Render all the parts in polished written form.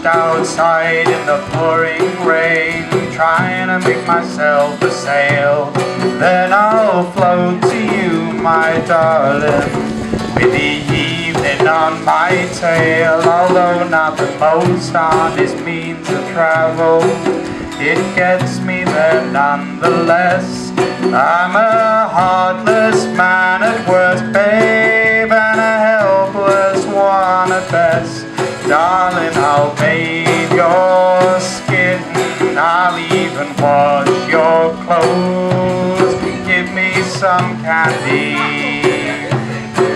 just outside in the pouring rain, trying to make myself a sail. Then I'll float to you, my darling, with the evening on my tail. Although not the most honest means of travel, it gets me there nonetheless. I'm a heartless man at worst, babe, and a helpless one at best. Darling, I'll bathe your skin, I'll even wash your clothes. Give me some candy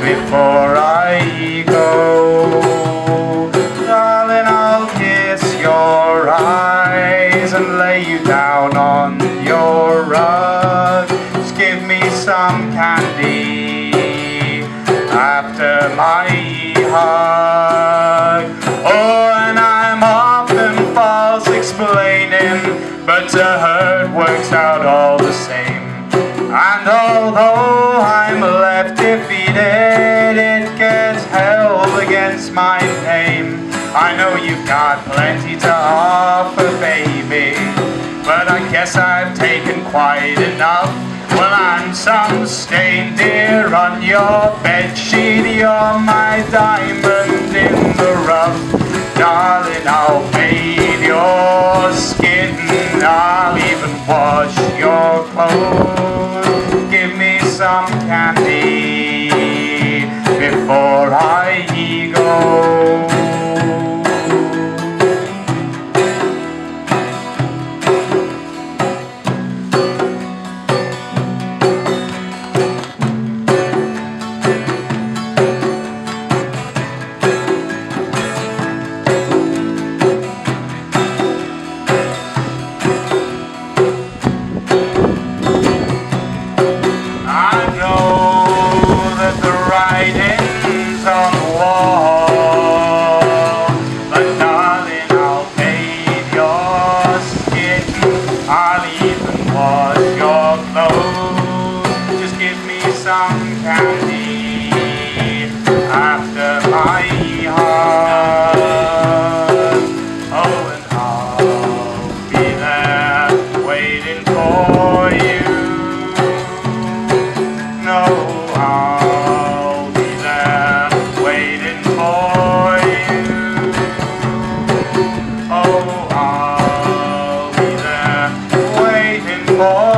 before I go. Darling, I'll kiss your eyes and lay you down on your rug. Just give me some candy after my hug. Oh, and I'm often false explaining, but to her it works out all the same. And although I'm left defeated, it gets held against my name. I know you've got plenty to offer, baby, but I guess I've taken quite enough. Well, I'm some stain, dear, on your bedsheet. You're my diamond in the rough. Darling, I'll bathe your skin, I'll even wash your clothes. Give me some candy before I go. Some candy after my heart. Oh, and I'll be there waiting for you. No, I'll be there waiting for you. Oh, I'll be there waiting for you.